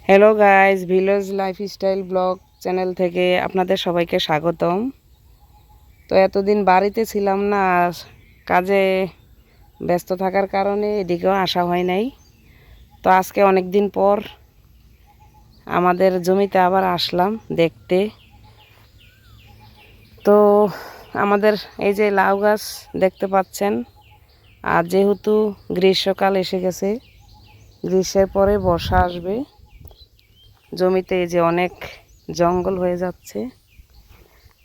Hello guys, village lifestyle blog channel থেকে আপনাদের সবাইকে স্বাগতম। তো এতদিন বাড়িতে ছিলাম না, কাজে ব্যস্ত থাকার কারণে এদিকেও আসা হয় নাই। তো আজকে অনেক দিন পর আমাদের জমিতে আবার আসলাম দেখতে। তো আমাদের এই যে লাউ গাছ দেখতে পাচ্ছেন, আর যেহেতু গ্রীষ্মকাল এসে গেছে, গ্রীষ্মের পরে বর্ষা আসবে, জমিতে এই যে অনেক জঙ্গল হয়ে যাচ্ছে।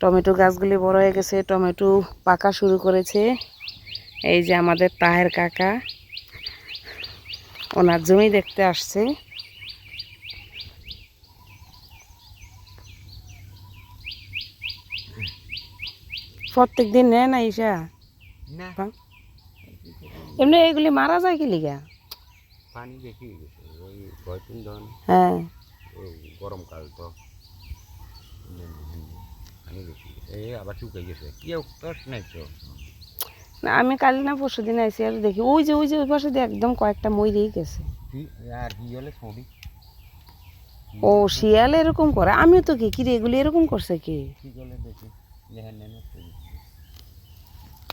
টমেটো গাছগুলি বড় হয়ে গেছে, টমেটো পাকা শুরু করেছে। এই যে আমাদের তাহের কাকা ওনার জমি দেখতে আসছে। প্রত্যেক দিন নেয় না ইসা না, এমনি এইগুলি মারা যায় কি লিগা? পানি বেশি হয়ে গেছে ওই কয়েকদিন ধন। হ্যাঁ, ওই গরমকাল তো পানি বেশি এই আবার শুকাই গেছে কেউ তোর নাই তো। না আমি কাল না পরশু দিন আইসি আর দেখি ওই যে ওই পাশে দিয়ে একদম কয়েকটা মরেই গেছে। আর কি হলে ছবি ও শিয়াল এরকম করে, আমিও তো কি কিরে এগুলি এরকম করছে কি? কি করলে দেখি লেহেন নেন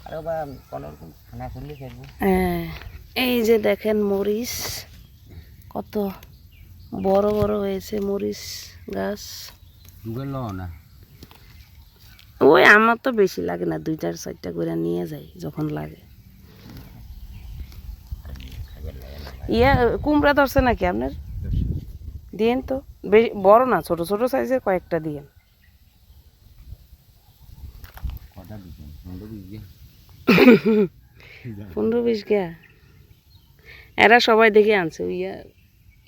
আর বা কোনো রকম খানা চললে খেলবো। হ্যাঁ, এই যে দেখেন মরিচ কত বড় বড় হয়েছে মরিচ গাছ। গেল না ওই আমার তো বেশি লাগে না, 2-4টা করে নিয়ে যাই যখন লাগে। ইয়া কুমড়া ধরছে নাকি আপনার? দিয়েন তো, বেশি বড় না, ছোট ছোট সাইজের কয়েকটা দিয়েন। কটা দিচ্ছেন 15-20 গা এরা সবাই দেখে আনছে। ইয়া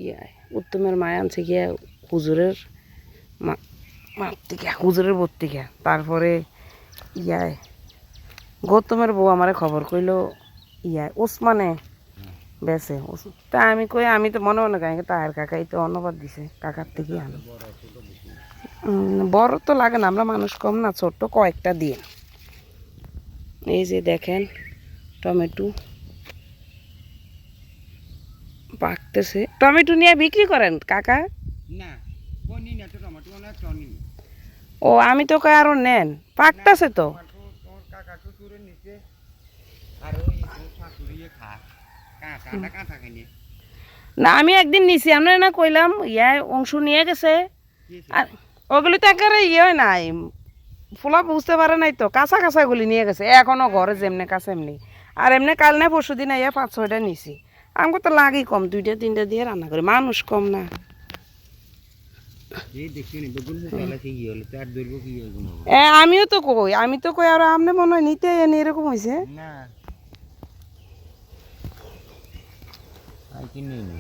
ইয়া উত্তমের মায় আনছে গিয়া হুজুরের মার থেকে, হুজুরের বোর থেকে। তারপরে ইয়ায় গৌতমের বউ আমারে খবর কইলো ইয়ায় ওসমানে বেছে। তা আমি কই আমি তো মনে মনে কাকে তাহের কাকাই তো অন্যবাদ দিছে, কাকার থেকে আনো। বড় তো লাগে না, আমরা মানুষ কম না, ছোট্ট কয়েকটা দিয়ে। এই যে দেখেন টমেটো পাকতেছে। টমেটো নিয়ে বিক্রি করেন কাকা? না কোনি না তো টমেটো না টনি ও আমি তো কই আরো নেন, পাকতেছে তো। তোর কাকা তো সুরে নিচে আর ওই শাশুড়িয়ে খা কাঁচা কাঁচা খাইনি না আমি একদিন নিছি, আমরা না কইলাম ইয়ায় অংশ নিয়ে গেছে। আর ওগুলি তো একেবারে ইয়ে নাই, ফুলা বুঝতে পারে নাই তো, কাঁচা কাঁচাগুলি নিয়ে গেছে এখনো ঘরে যেমনি কাছে এমনি। আর এমনি কাল না পরশু দিন ইয়া 5-6টা নিছি। আমাকে তো লাগি কম, 2-3টা দিয়ে রান্না করি, মানুষ কম না। এই দেখছি নি বেগুন মুখালা কি হলো তার দইব কি হলো না আমি তো কই আর আমনে মনে হয় নিতে এনে এরকম হয়েছে। না আই কিনে নি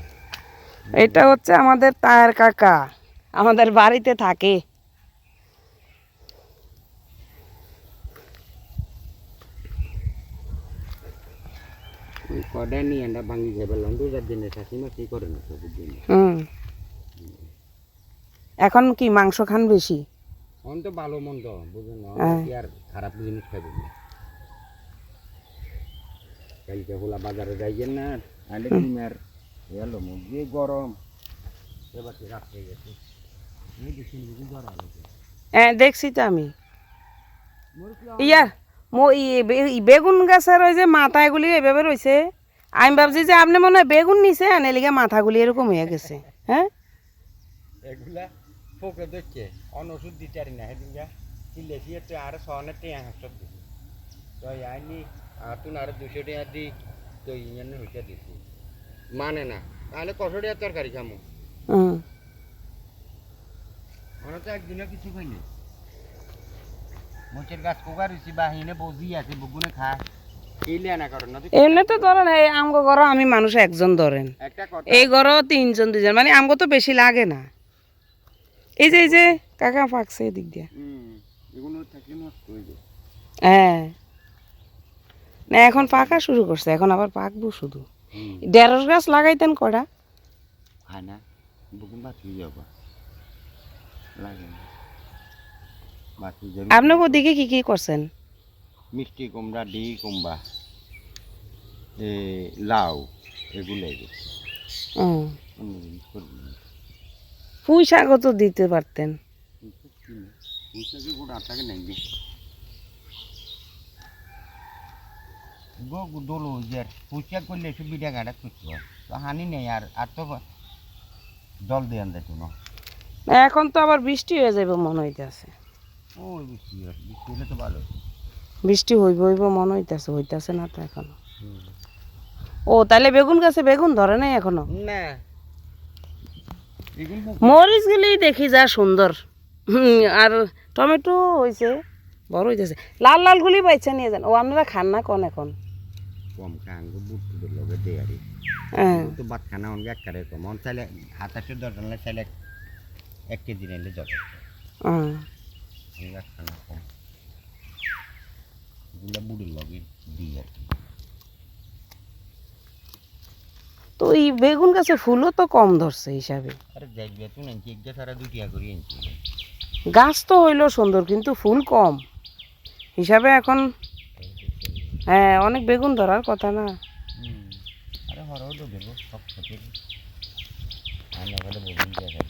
এটা হচ্ছে আমাদের তায়ের কাকা, আমাদের বাড়িতে থাকে। ওই কডা নি আন্ডা ভাঙি যাবে লন্ডু যার দিনে শাশুমা কি করে না সব দিন হুম, এখন কি মাংস খান বেশি? অন তো ভালো মন্দ বুঝুন না হ্যাঁ। কি আর খারাপ জিনিস খাবে না কালকে হলা বাজারে যাইয়েন না আলে ডিমের এলো মুরগি গরম এবার রাত হয়ে গেছে এই দেখছি বুঝুন জ্বর আলো হ্যাঁ দেখছি তো আমি। ইয়া বেগুন গাছের ওই যে মাথাগুলি এভাবে রয়েছে, আমি ভাবছি যে আপনি মনে হয় বেগুন নিছে এলিগে মাথাগুলি এরকম হয়ে গেছে। হ্যাঁ, এগুলা ফোকে দেখছে অন ওষুধ দিতে পারি না সেদিন যা চিল্লেছি একটু আর শহরের টেয়া হাসত দিছি তো আইনি তুন আর 200 টাকা দি তো ইয়ান হইতে দিছি মানে না তাহলে 100 টাকার তরকারি খামো হুম। আমরা তো একদিনও কিছু খাইনি মোচের গাছ কোকা রয়েছি বা হিনে বজি আছে বগুনে খা এইলে না করেন না এমনি তো ধরেন এই আমগো ঘর আমি মানুষ একজন ধরেন, একটা কথা এই ঘর 3-2জন, মানে আমগো তো বেশি লাগে না। এই যে কাকা পাকছে এদিক দিয়ে। এগুলো থাকলে নষ্ট হয়ে যায় হ্যাঁ, না এখন পাকা শুরু করছে, এখন আবার পাকবো শুধু। ঢেঁড়স গাছ লাগাইতেন কটা? হয় না বগুন বাঁচি যাবা লাগে না বাঁচি যাবে আপনার ওদিকে কি কি করছেন? মিষ্টি কুমড়া ডি কুমড়া লাউ এগুলাই করছি, হুম। অন্য জিনিস করবো না। পুঁই শাকও তো দিতে পারতেন। পুঁইশাকে গোটা আটটাকে নাই দিই গো দোলো যে পুঁইশাক করলে একটু বিটা গাঁটা করতে হয়, তো হানি নেই আর তো জল দিয়ে আনতে তো না। এখন তো আবার বৃষ্টি হয়ে যাবে মনে হইতেছে। ওই বৃষ্টি হয়, বৃষ্টি হলে তো ভালো। বৃষ্টি হইব হইব মনে হইতেছে, হইতেছে না তো এখনো। ও তাহলে বেগুন গাছে বেগুন ধরে নাই এখনো? না এগুলো মরিচ গুলি দেখি যা সুন্দর। আর টমেটো হয়েছে, বড় হইতেছে। লাল লাল গুলি পাইছে নিয়ে যান। ও আপনারা খান না কোন এখন? কম খান গো, বুট টুটের লগে দেয় আর হ্যাঁ। তো ভাত খানা অনেক এক কারে কম অন চাইলে হাতাশে দরকার না, চাইলে 1 কেজি নিলে যথেষ্ট। এক খানা কম এগুলো বুটের লগে দিই আর কি। তো এই বেগুন গাছে ফুলও তো কম ধরছে হিসাবে। আরে যাই বেতন আনছি, এক সারা 2 টাকা করে আনছি। গাছ তো হইলো সুন্দর কিন্তু ফুল কম হিসাবে এখন। হ্যাঁ, অনেক বেগুন ধরার কথা না। আরে হরাও তো দেবো সব খেতে আর না হলে বেগুন দেখা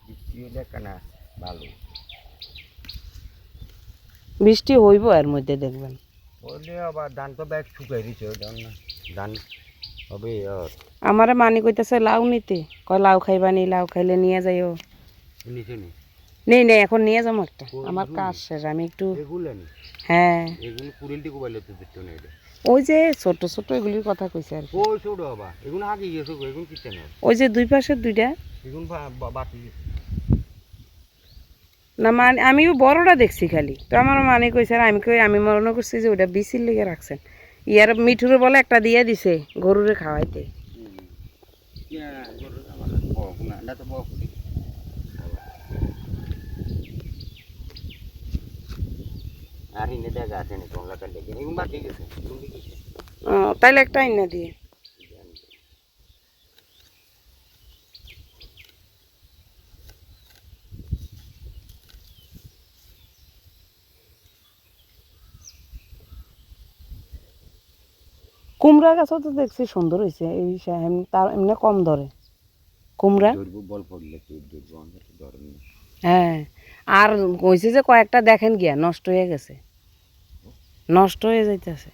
বৃষ্টি হলে কেনা ভালো। বৃষ্টি হইব এর মধ্যে দেখবেন। হলে আবার ধান তো ব্যাগ শুকাই দিচ্ছে ওই ধান না, ধান হবে আমারে মানি কইতেছে লাউ নিতে, কয় লাউ খাইবা নি? লাউ খাইলে নিয়ে যাইও। নিচে নি নেই নেই, এখন নিয়ে যাবো একটা, আমার কাজ শেষ, আমি একটু। এগুলো নি হ্যাঁ, এগুলো কুড়িলটি কোবাইলে তো দিত না এটা। ওই যে ছোট ছোট এগুলির কথা কইছে আর কি। ওই ছোট বাবা এগুলো হাঁকি গেছে গো, এগুলো কিচ্ছে না, ওই যে দুই পাশের দুইটা এগুলো বাকি না। মানে আমিও বড়টা দেখছি খালি, তো আমার মানে কইছে, আর আমি কই আমি মনে করছি যে ওটা বিচির লেগে রাখছেন। ইয়ার মিঠুরে বলে একটা দিয়ে দিছে গরুরে খাওয়াইতে। আর হিনে দেখা আছে নাকি আমরা কাটলে এগুলো বাকি গেছে এগুলো কিছে তাইলে একটা আইনা দিয়ে। কুমড়া গাছও তো দেখছি সুন্দর হয়েছে, এই তার এমনি কম ধরে কুমড়া। বল পড়লে ধরেন। হ্যাঁ, আর কইছে যে কয়েকটা দেখেন গিয়া নষ্ট হয়ে গেছে, নষ্ট হয়ে যাইতেছে।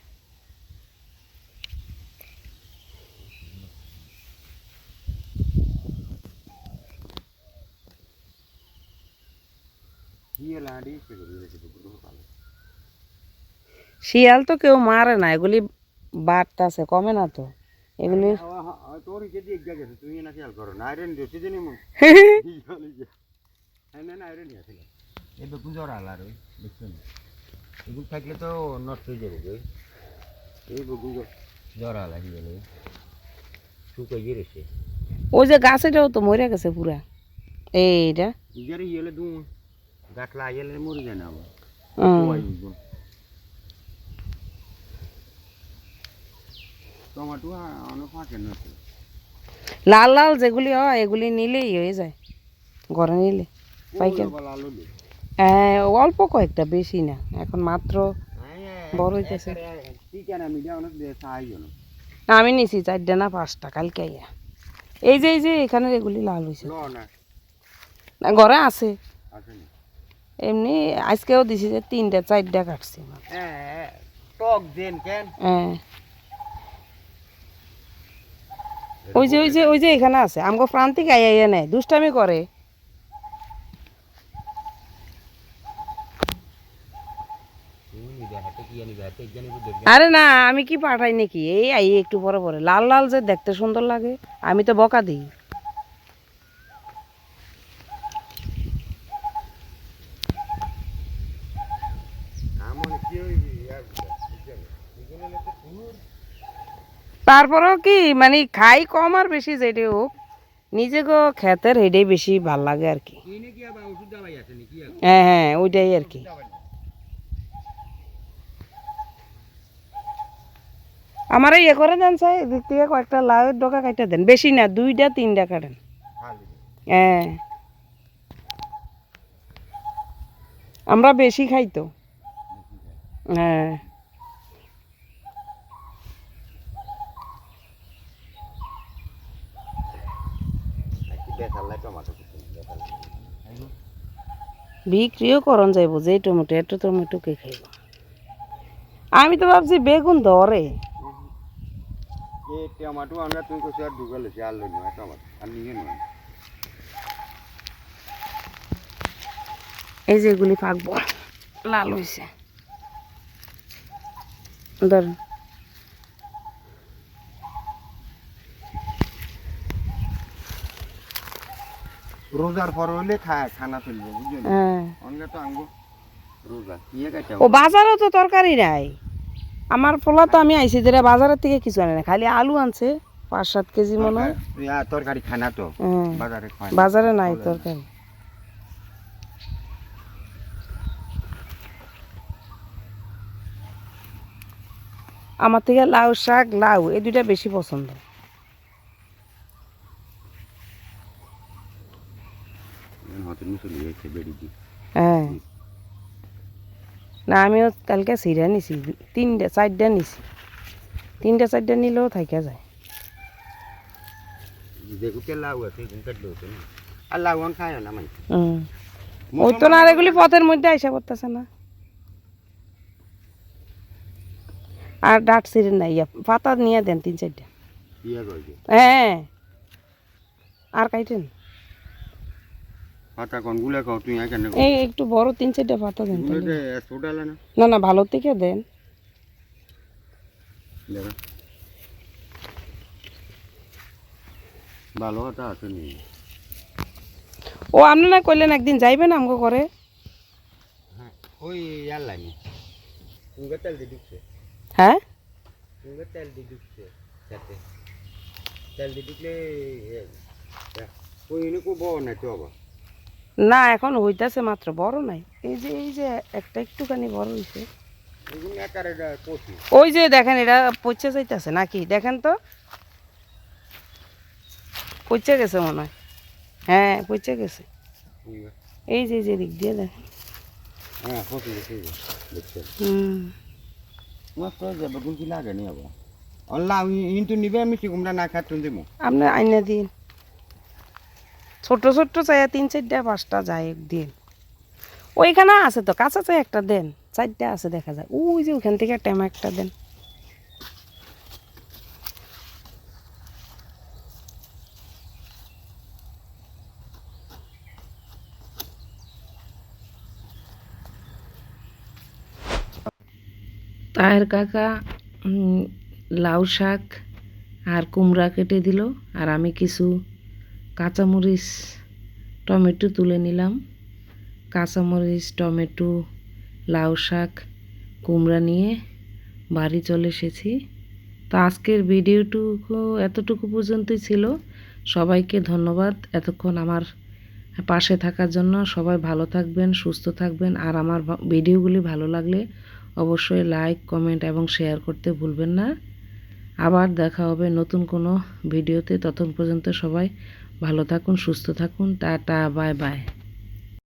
শিয়াল তো কেউ মারে না, এগুলি বাড়তাছে, কমে না তো এগুলি। তোর যদি এক জায়গা তুই না খেয়াল করো না আইরন দিয়েছি জানি মো না আইরন আছে এই বেগুন জ্বর আলার ওই দেখছেন এগুলো থাকলে তো নষ্ট হয়ে যাবে ওই এই বেগুন জ্বর আলা হয়ে গেল শুকাই গেছে। ওই যে গাছ এটাও তো মরে গেছে পুরা। এইটা ইজারে ইয়েলে দু গাছ লাগিয়ে মরে যায় না আবার। টমেটো অনেক ফাঁকে নষ্ট। লাল লাল যেগুলি হয় এগুলি নিলেই হয়ে যায়, ঘরে নিলে পাইকারি। হ্যাঁ, অল্প কয়েকটা, বেশি না, এখন মাত্র বড় হইতেছে। না, আমি নিছি 4টা না 5টা কালকে আইয়া। এই যে এখানে এগুলি লাল হয়েছে না, ঘরে আছে এমনি। আজকেও দিছি যে 3টা 4টা কাটছি। হ্যাঁ, ওই যে এখানে আছে, আমগো প্রান্তিক আইয়া নেয়, দুষ্টামি করে। আরে না, আমি কি পাঠাই নাকি, এই আই একটু পরে পরে লাল লাল যে দেখতে সুন্দর লাগে, আমি তো বকা দিই। তারপরেও কি মানে খাই কম আর বেশি যেটি হোক, নিজে গো খেতের হেডেই বেশি ভাল লাগে আর কি। হ্যাঁ হ্যাঁ, ওইটাই আর কি। আমার ইয়ে করে দেন চাই, এদিক থেকে কয়েকটা লাউয়ের ডোকা কাটতে দেন, বেশি না, 2টা 3টা কাটেন। হ্যাঁ, আমরা বেশি খাই তো। হ্যাঁ নাকি বেসাল্লাই টমাটো কিছু বেসাল্লাই বিক্রিও করন যাইব যে টমেটো এত টমেটো কে খাইব। আমি তো ভাবছি বেগুন ধরে। এই টমাটো আমরা তুমি কইছো আর ঢুকাল হইছে আর লই না টমাটো আর নিয়ে নয় এই যে এগুলি পাকবো লাল হয়েছে ধরেন। রোজার পর হইলে খানা চলবে বুঝছেন হ্যাঁ অনগা তো আঙ্গো রোজা নিয়ে কাটা ও বাজারেও তো তরকারি নাই। আমার পোলা তো আমি আইছি যেটা বাজারের থেকে কিছু আনে না, খালি আলু আনছে 5-7 কেজি মনে হয়। তরকারি খানা তো হ্যাঁ, বাজারে খায় বাজারে নাই তরকারি। আমার থেকে লাউ শাক লাউ এই দুইটা বেশি পছন্দ। হতে মুসলি হয়েছে বেড়ি দি হ্যাঁ না আমিও কালকে সিরা নিছি 3-4টা নিছি, 3-4টা নিলেও থাইকা যায়। দেখুতে লাউ আছে এরকম কাটলে হতো না আর লাউ আন খায় না মানে ওই তো না আর এগুলি পথের মধ্যে আইসা করতেছে না। আর ডাট সিরেন নাই পাতা নিয়ে দেন 3-4টা। ইয়া কইছে হ্যাঁ আর কাইটেন পাতা কোন গুলা কও তুই এখানে এই একটু বড় 3-4টা পাতা দেন তাহলে। গুলাতে ছোটালে না না না ভালো থেকে দেন। দেখো ভালো কথা আছে নি ও আপনি না কইলেন একদিন যাইবেন আমগো করে। হ্যাঁ ওই ইয়ার লাইনি তুঙ্গে তেল দিয়ে ঢুকছে হ্যাঁ তুঙ্গে তেল দিয়ে ঢুকছে সাথে তেল দিয়ে ঢুকলে ওই এনে কো বড় না তো আবার না এখন হইতাছে মাত্র বড় নাই। এই যে একটা একটুখানি বড় হইছে। এগুলো একারে কচি ওই যে দেখেন এটা পচে যাইতাছে নাকি দেখেন তো, পচে গেছে মনে হয়। হ্যাঁ পচে গেছে। তুঙ্গে এই যে দিক দিয়ে দেখেন। হ্যাঁ কচি দেখছি দেখছে হুম তোমার তো যাবে কোন কি লাগে নি আবার আল্লাহ ইনটু নিবে আমি কি কুমড়া না খাতুন দেবো আপনি আইনা দিন ছোট ছোট চাই 3-4টা 5টা যায় একদিন। ওইখানে আছে তো কাঁচা চাই একটা দেন, 4টা আছে দেখা যায় ওই যে ওখান থেকে টেমা একটা দেন। তাহের কাকা লাউ শাক আর কুমড়া কেটে দিল, আর আমি কিছু কাঁচামরিচ টমেটো তুলে নিলাম। কাঁচামরিচ টমেটো লাউ শাক কুমড়া নিয়ে বাড়ি চলে এসেছি। তো আজকের ভিডিওটুকু এতটুকু পর্যন্তই ছিল। সবাইকে ধন্যবাদ এতক্ষণ আমার পাশে থাকার জন্য। সবাই ভালো থাকবেন সুস্থ থাকবেন, আর আমার ভিডিওগুলি ভালো লাগলে অবশ্যই লাইক কমেন্ট এবং শেয়ার করতে ভুলবেন না। আবার দেখা হবে নতুন কোনো ভিডিওতে। ততক্ষণ পর্যন্ত সবাই ভালো থাকুন সুস্থ থাকুন। Tata bye bye.